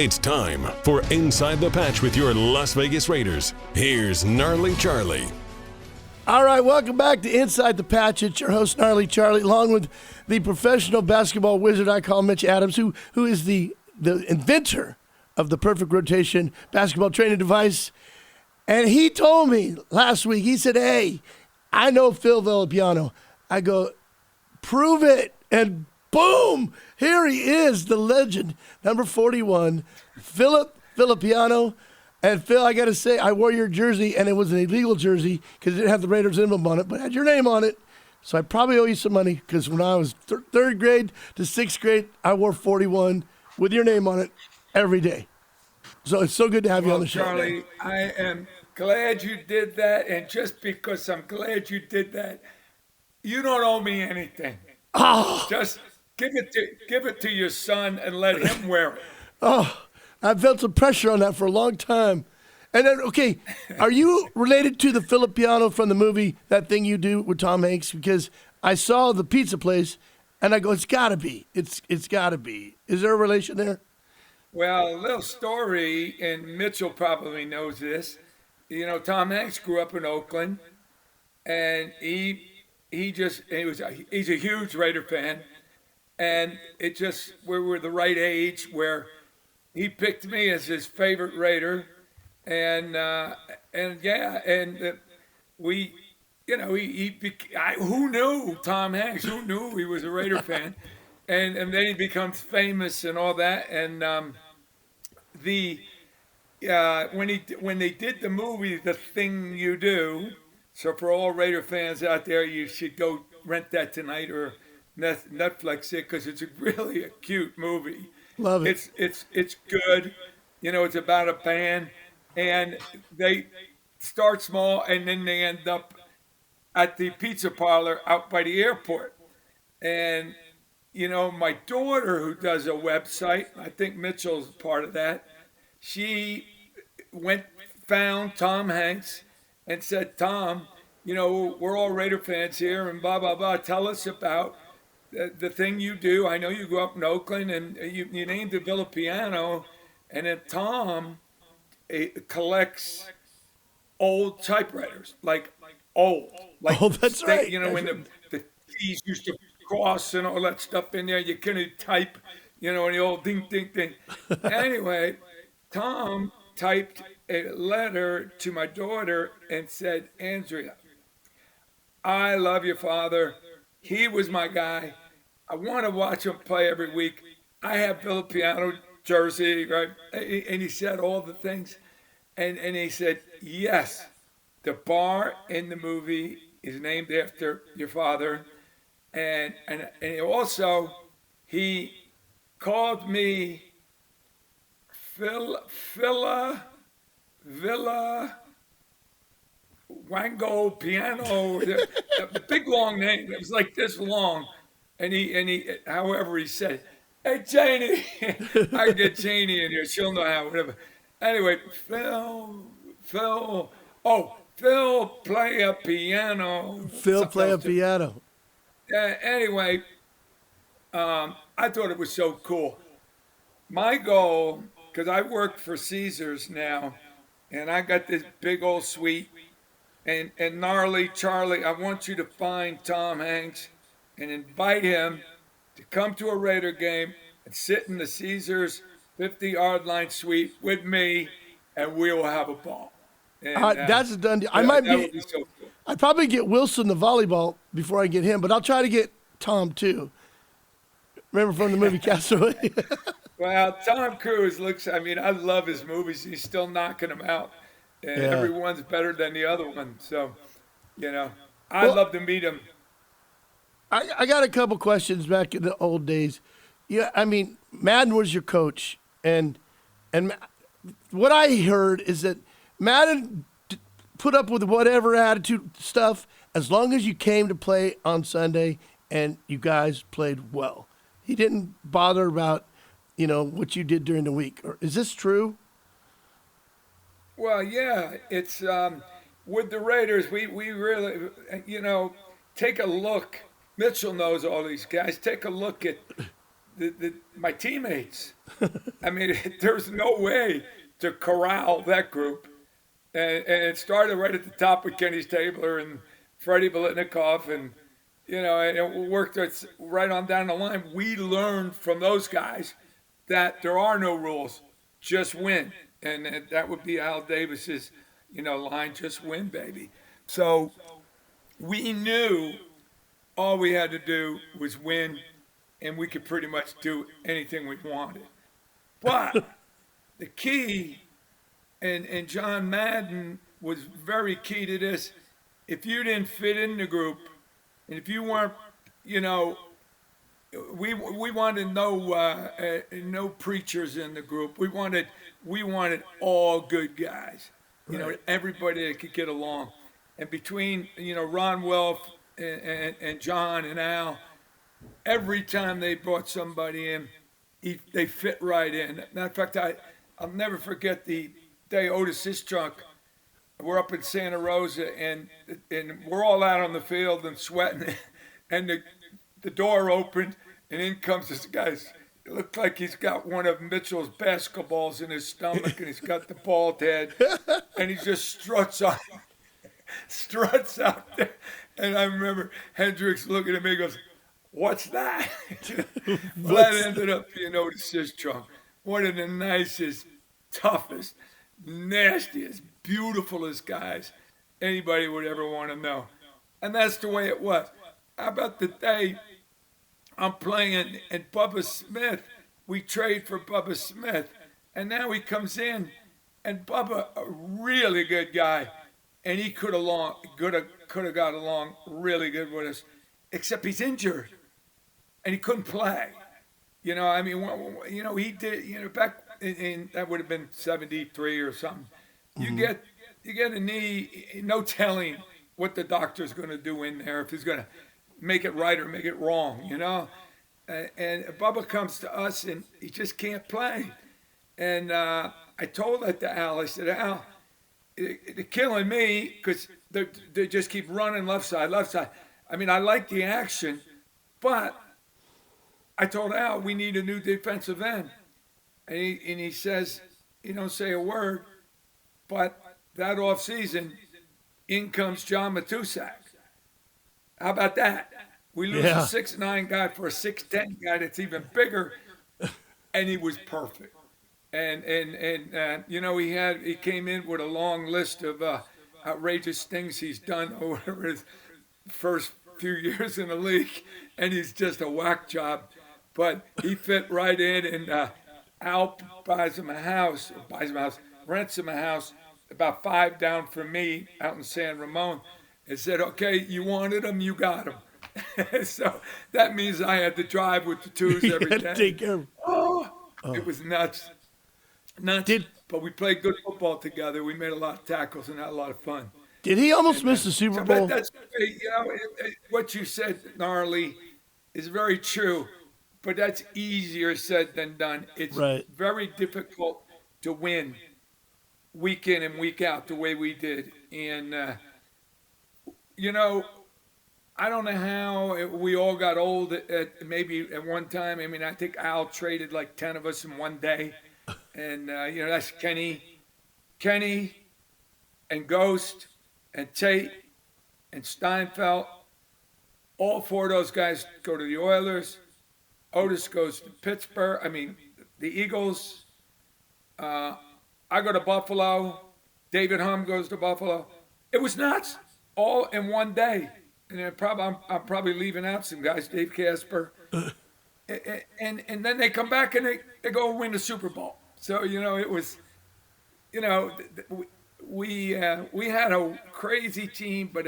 It's time for Inside the Patch with your Las Vegas Raiders. Here's Gnarley Charley. All right, welcome back to Inside the Patch. It's your host, Gnarley Charley, along with the professional basketball wizard I call Mitch Adams, who is the inventor of the perfect rotation basketball training device. And he told me last week, he said, hey, I know Phil Villapiano. I go, prove it. And boom, here he is, the legend, number 41, Villapiano. And Phil, I got to say, I wore your jersey, and it was an illegal jersey because it didn't have the Raiders emblem on it, but it had your name on it. So I probably owe you some money because when I was third grade to sixth grade, I wore 41 with your name on it every day. So it's so good to have you on the show. Charlie, I am glad you did that, and just because I'm glad you did that, you don't owe me anything. Oh. Just give it to your son and let him wear it. Oh. I felt some pressure on that for a long time. And then, okay, are you related to the Villapiano from the movie, that thing you do with Tom Hanks? Because I saw the pizza place, and I go, it's got to be. It's got to be. Is there a relation there? Well, a little story, and Mitchell probably knows this. You know, Tom Hanks grew up in Oakland, and he's a huge Raider fan, and we were the right age where he picked me as his favorite Raider, who knew Tom Hanks? Who knew he was a Raider fan? And then he becomes famous and all that. And when they did the movie, The Thing You Do, so for all Raider fans out there, you should go rent that tonight or Netflix it because it's really a cute movie. Love it. It's good. You know, it's about a band, and they start small, and then they end up at the pizza parlor out by the airport. And, you know, my daughter, who does a website, I think Mitchell's part of that, she found Tom Hanks and said, Tom, you know, we're all Raider fans here, and blah, blah, blah. Tell us about the thing you do. I know you grew up in Oakland, and you named it Villapiano, and then Tom collects old typewriters, like old. Like, oh, that's right. You know, when the keys used to cross and all that stuff in there, you couldn't type, you know, and the old ding, ding, ding. Anyway, Tom typed a letter to my daughter and said, Andrea, I love your father. He was my guy. I want to watch him play every week. I have Villapiano jersey, right? And he said all the things. And he said, yes, the bar in the movie is named after your father. And also, he called me Villa Wango Piano, the big long name. It was like this long, and he, however he said, "Hey Janie," I get Janie in here. She'll know how. Whatever. Anyway, Phil, play a piano. Phil, play a piano. Anyway, I thought it was so cool. My goal, because I work for Caesars now, and I got this big old suite. And Gnarley Charley, I want you to find Tom Hanks and invite him to come to a Raider game and sit in the Caesars 50-yard line suite with me, and we will have a ball. And, that's a done deal. That would be so cool. I'd probably get Wilson the volleyball before I get him, but I'll try to get Tom too. Remember from the movie Castaway? Well, Tom Cruise I love his movies. He's still knocking them out. And everyone's better than the other one. So, you know, I'd love to meet him. I got a couple questions back in the old days. Yeah, I mean, Madden was your coach. And what I heard is that Madden put up with whatever attitude stuff as long as you came to play on Sunday and you guys played well. He didn't bother about, you know, what you did during the week. Is this true? Well, yeah, it's with the Raiders, we really, you know, take a look. Mitchell knows all these guys. Take a look at my teammates. I mean, there's no way to corral that group. And it started right at the top with Kenny Stabler and Freddie Bolitnikoff, and and it worked right on down the line. We learned from those guys that there are no rules, just win, and that would be Al Davis's line, just win, baby. So we knew all we had to do was win, and we could pretty much do anything we wanted. But the key, and John Madden was very key to this, if you didn't fit in the group, and if you weren't, we wanted no preachers in the group. We wanted all good guys, everybody that could get along. And between Ron Welf and John and Al, every time they brought somebody in, they fit right in. Matter of fact, I'll never forget the day Otis Sistrunk, we're up in Santa Rosa, and we're all out on the field and sweating, and the door opened, and in comes this guy. It looked like he's got one of Mitchell's basketballs in his stomach, and he's got the bald head, and he just struts out there. And I remember Hendricks looking at me and goes, "What's that?" Well, that ended up being Otis Sistrunk, one of the nicest, toughest, nastiest, beautifulest guys anybody would ever want to know. And that's the way it was. How about the day I'm playing and Bubba Smith, we trade for Bubba Smith, and now he comes in, and Bubba, a really good guy, and he could have got along really good with us, except he's injured, and he couldn't play. He did, back in that would have been 73 or something. You get a knee, no telling what the doctor's going to do in there, if he's going to make it right or make it wrong, And Bubba comes to us, and he just can't play. And I told that to Al. I said, "Al, they're killing me because they just keep running left side. I mean, I like the action, but I told Al we need a new defensive end." And he says, "You don't say a word." But that off season, in comes John Matusak. How about that? We lose a 6'9" guy for a 6'10" guy that's even bigger, and he was perfect. And he came in with a long list of outrageous things he's done over his first few years in the league, and he's just a whack job. But he fit right in, and Al rents him a house about 5 down from me out in San Ramon, and said, "Okay, you wanted him, you got him." So that means I had to drive with the twos every day. Take care of him. It was nuts. But we played good football together. We made a lot of tackles and had a lot of fun. Did he almost miss the Super Bowl? What you said, Gnarly, is very true, but that's easier said than done. It's very difficult to win week in and week out the way we did. And, I don't know how we all got old maybe at one time. I mean, I think Al traded like 10 of us in one day. And, that's Kenny and Ghost and Tate and Steinfeld. All 4 of those guys go to the Oilers. Otis goes to Pittsburgh. The Eagles. I go to Buffalo. David Hum goes to Buffalo. It was nuts. All in one day. And I'm probably leaving out some guys, Dave Casper. And then they come back and they go and win the Super Bowl. So, it was, we had a crazy team, but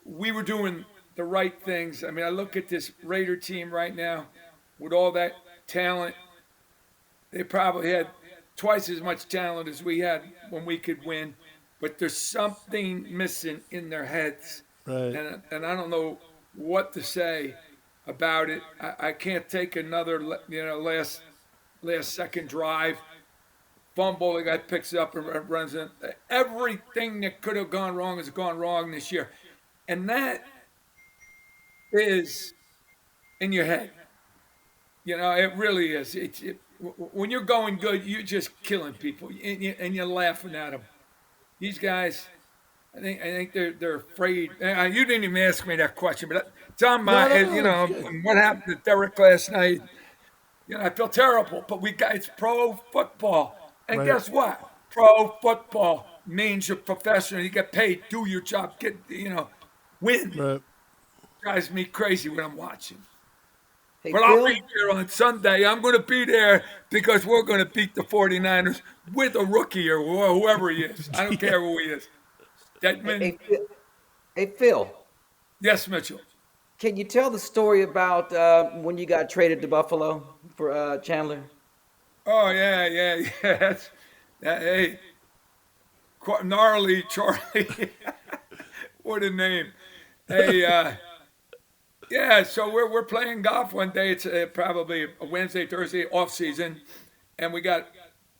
we were doing the right things. I look at this Raider team right now with all that talent. They probably had twice as much talent as we had when we could win, but there's something missing in their heads. Right. And I don't know what to say about it. I can't take another, last second drive, fumble, the guy picks it up and runs in. Everything that could have gone wrong has gone wrong this year. And that is in your head. It really is. When you're going good, you're just killing people, and you're laughing at them. These guys, I think they're afraid. You didn't even ask me that question, but it's on No, my. no, no, it's good. What happened to Derek last night? I feel terrible, but it's pro football, and Right. guess what? Pro football means you're professional. You get paid, do your job, win. Right. Drives me crazy when I'm watching. Hey, But I'll Phil. be there on Sunday. I'm going to be there because we're going to beat the 49ers with a rookie or whoever he is. I don't care who he is. Deadman. Hey, Phil. Yes, Mitchell. Can you tell the story about when you got traded to Buffalo for Chandler? Oh, yeah. Hey, Gnarley Charley. What a name. Hey, yeah, so we're playing golf one day. It's probably a Wednesday, Thursday off season, and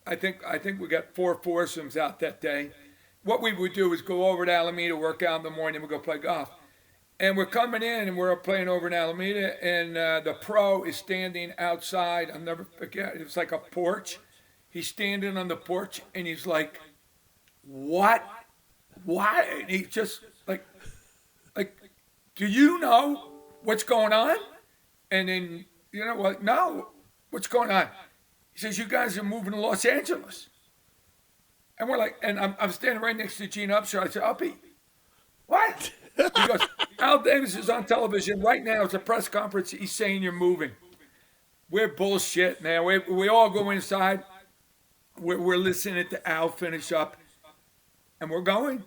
I think we got 4 foursomes out that day. What we would do is go over to Alameda, work out in the morning, and we go play golf. And we're coming in, and we're playing over in Alameda, and the pro is standing outside. I'll never forget. It was like a porch. He's standing on the porch, and he's like, "What? Why?" And he's just like, "Do you know what's going on?" And then, no, what's going on? He says, "You guys are moving to Los Angeles." And we're like, and I'm standing right next to Gene Upshur. I said, "Uppy, what?" He goes, "Al Davis is on television right now. It's a press conference. He's saying you're moving." We're bullshit, man. We all go inside. We're listening to Al finish up, and we're going.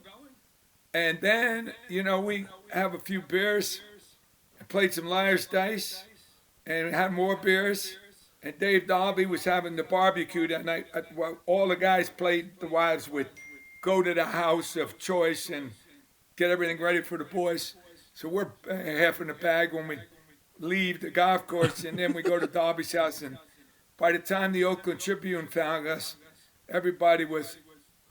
And then, we have a few beers, and played some liar's dice, and had more beers. And Dave Dalby was having the barbecue that night. All the guys played the wives would go to the house of choice and get everything ready for the boys. So we're half in the bag when we leave the golf course, and then we go to Dalby's house. And by the time the Oakland Tribune found us, everybody was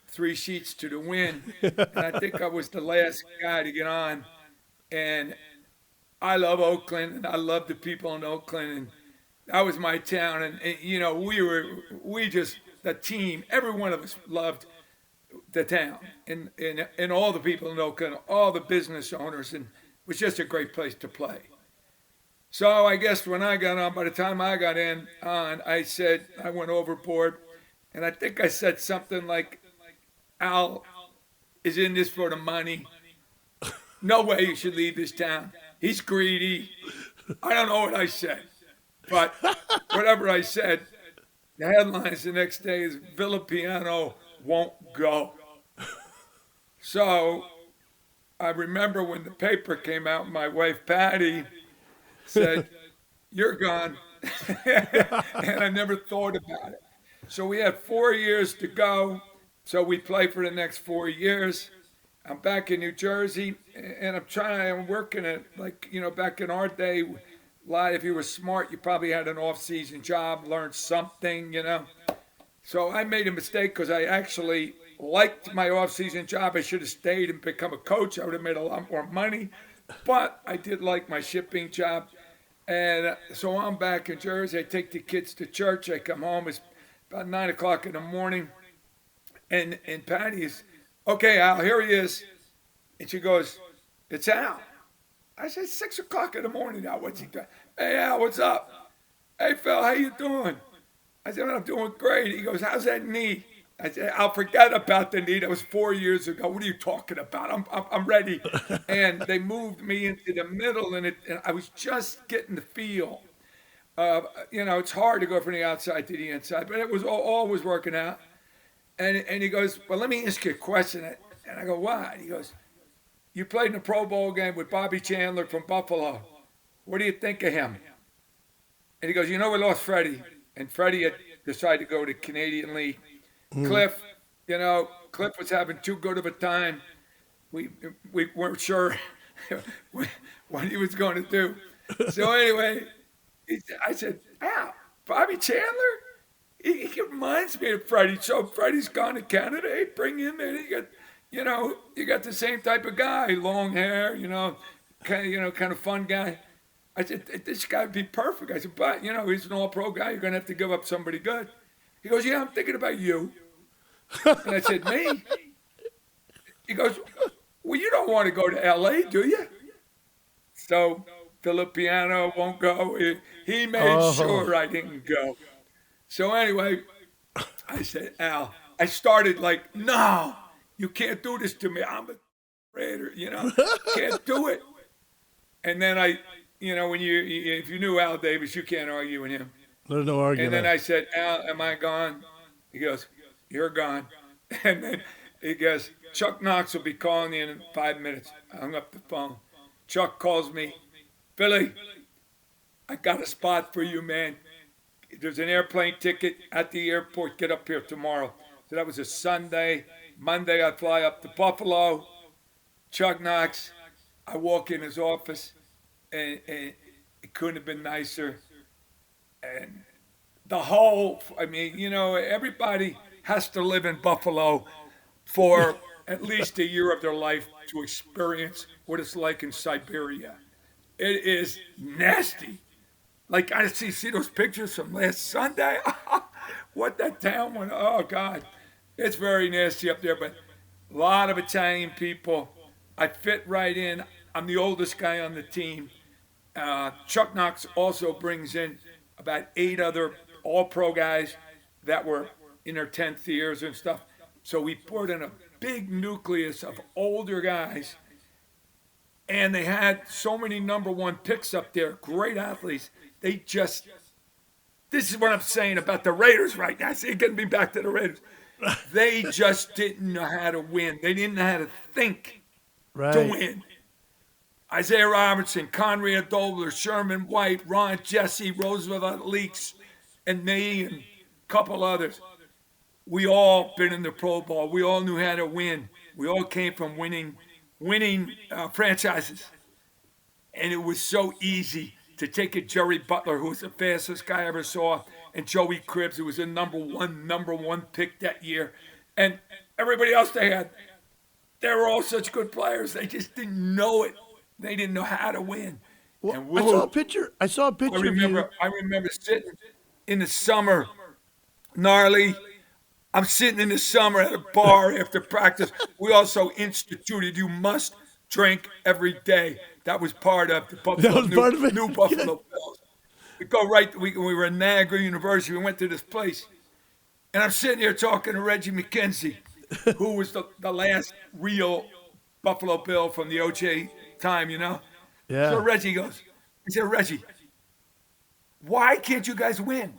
3 sheets to the wind. And I think I was the last guy to get on. And I love Oakland, and I love the people in Oakland, and that was my town. And the team, every one of us loved the town, and all the people in Oakland, all the business owners, and it was just a great place to play. So I guess when I got on, by the time I got on, I said I went overboard, and I think I said something like, "Al is in this for the money. No way you should leave this town. He's greedy." I don't know what I said, but whatever I said, the headlines the next day is Villapiano won't go. So I remember when the paper came out, my wife Patty said, "You're gone." And I never thought about it. So we had 4 years to go. So we play for the next 4 years. I'm back in New Jersey, and I'm working at, back in our day, if you were smart, you probably had an off-season job, learned something, So I made a mistake because I actually liked my off-season job. I should have stayed and become a coach. I would have made a lot more money. But I did like my shipping job. And so I'm back in Jersey. I take the kids to church. I come home. It's about 9 o'clock in the morning. And Patty is, "Okay, Al, here he is." And she goes, "It's Al." I said, 6 o'clock in the morning now. What's he doing? "Hey, Al, what's up?" "Hey, Phil, how you doing?" I said, "I'm doing great." He goes, "How's that knee?" I said, "I'll forget about the knee. That was 4 years ago. What are you talking about? I'm ready." And they moved me into the middle, and I was just getting the feel. It's hard to go from the outside to the inside, but it was all was working out. And he goes, "Well, let me ask you a question." And I go, "What?" He goes, "You played in a Pro Bowl game with Bobby Chandler from Buffalo. What do you think of him?" And he goes, "We lost Freddie." And Freddie had decided to go to Canadian League. Cliff was having too good of a time. We weren't sure what he was going to do. So anyway, I said, "Al, Bobby Chandler? He reminds me of Freddie." So Freddie's gone to Canada. Hey, bring him in. You got the same type of guy, long hair, kind of fun guy. I said, this guy would be perfect. I said, but, he's an all-pro guy. You're going to have to give up somebody good. He goes, yeah, I'm thinking about you. And I said, me? He goes, well, you don't want to go to L.A., do you? So Villapiano won't go. He made sure I didn't go. So anyway, I said, Al, I started like, no, you can't do this to me. I'm a Raider, can't do it. And then if you knew Al Davis, you can't argue with him. There's no argument. And then I said, Al, am I gone? He goes, you're gone. And then he goes, Chuck Knox will be calling you in 5 minutes. I hung up the phone. Chuck calls me, Billy, I got a spot for you, man. There's an airplane ticket at the airport. Get up here tomorrow. So that was a Sunday. Monday, I fly up to Buffalo. Chuck Knox, I walk in his office, and it couldn't have been nicer. And everybody has to live in Buffalo for at least a year of their life to experience what it's like in Siberia. It is nasty. Like, I see those pictures from last Sunday. What that town went, oh, God. It's very nasty up there, but a lot of Italian people. I fit right in. I'm the oldest guy on the team. Chuck Knox also brings in about 8 other all-pro guys that were in their 10th years and stuff. So we put in a big nucleus of older guys, and they had so many number 1 picks up there, great athletes. This is what I'm saying about the Raiders right now. See, getting me back to the Raiders. They just didn't know how to win. They didn't know how to think to win. Isaiah Robertson, Conrad Dobler, Sherman White, Ron Jesse, Roosevelt Leaks, and me, and a couple others. We all been in the Pro Bowl. We all knew how to win. We all came from winning franchises. And it was so easy to take a Jerry Butler, who was the fastest guy I ever saw, and Joey Cribbs, who was a number one pick that year. And everybody else they were all such good players. They just didn't know it. They didn't know how to win. Well, I saw a picture. I remember sitting in the summer, Gnarly. I'm sitting in the summer at a bar after practice. We also instituted you must drink every day. That was part of the new Buffalo Bills. We were in Niagara University. We went to this place. And I'm sitting here talking to Reggie McKenzie, who was the last real Buffalo Bill from the O.J. time, Yeah. So Reggie he said, Reggie, why can't you guys win?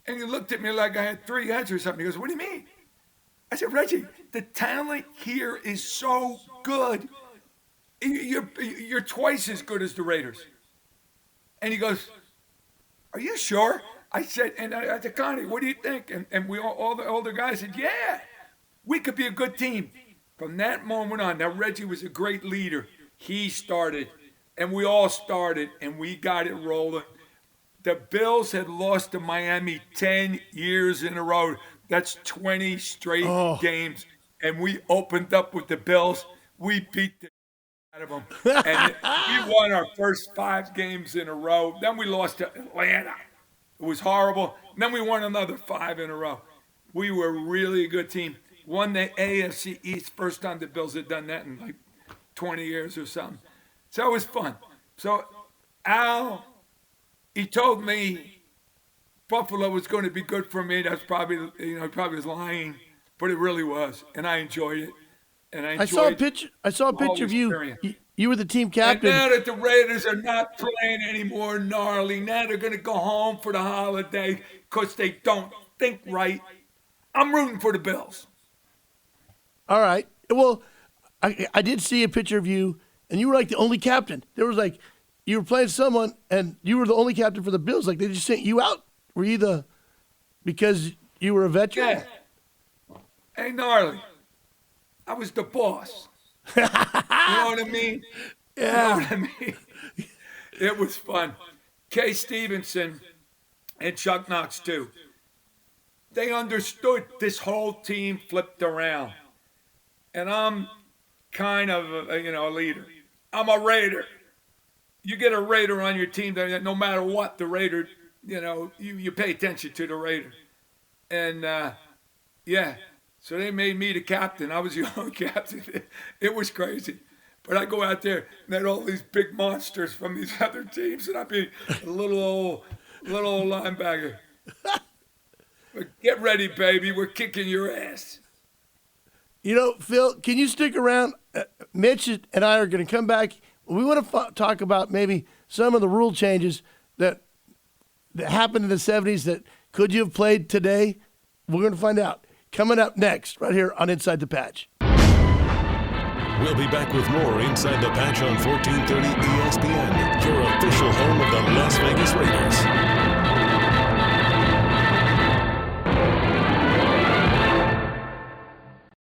And he looked at me like I had 3 heads or something. He goes, what do you mean? I said, Reggie, the talent here is so good. You're twice as good as the Raiders. And he goes, are you sure? I said, and I said, Connie, what do you think? And we all the older guys said, yeah, we could be a good team. From that moment on, now Reggie was a great leader. He started, and we all started, and we got it rolling. The Bills had lost to Miami 10 years in a row. That's 20 straight games. And we opened up with the Bills. We beat the out of them. And we won our first 5 games in a row. Then we lost to Atlanta. It was horrible. And then we won another 5 in a row. We were really a good team. Won the AFC East. First time the Bills had done that in like 20 years or something. So it was fun. So Al, he told me Buffalo was going to be good for me. That's probably, he probably was lying, but it really was. And I enjoyed it. And I saw a picture of you. You were the team captain. And now that the Raiders are not playing anymore, Gnarly, now they're going to go home for the holiday because they don't think right. I'm rooting for the Bills. All right. Well, I did see a picture of you, and you were like the only captain. There was like, you were playing someone, and you were the only captain for the Bills. Like, they just sent you out. Were you because you were a veteran? Yeah. Hey, Gnarly, I was the boss. You know what I mean? Yeah. You know what I mean? It was fun. Kay Stevenson and Chuck Knox, too. They understood this whole team flipped around. And I'm kind of a leader. I'm a Raider. you get a Raider on your team, that no matter what, the Raider, you pay attention to the Raider. And, so they made me the captain. I was the only captain. It was crazy. But I go out there and had all these big monsters from these other teams, and I'd be a little old linebacker. But get ready, baby. We're kicking your ass. Phil, can you stick around? Mitch and I are going to come back. We want to talk about maybe some of the rule changes that happened in the 70s that could you have played today? We're going to find out. Coming up next, right here on Inside the Patch. We'll be back with more Inside the Patch on 1430 ESPN, your official home of the Las Vegas Raiders.